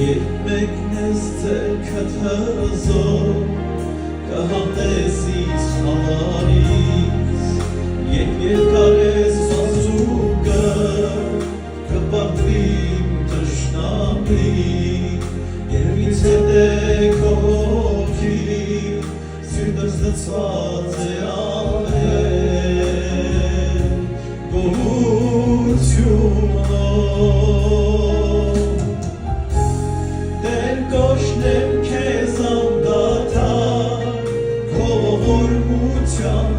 Gitmek nezde katazo Kahandesis halaris Երկարես սազուգը Կպատվիմ տշնամի Երևից հետ է կողքի Սիրտս դծված է ամեն Գողությունով Դեր կոշնեմ քեզ անդադար Քո ողորմության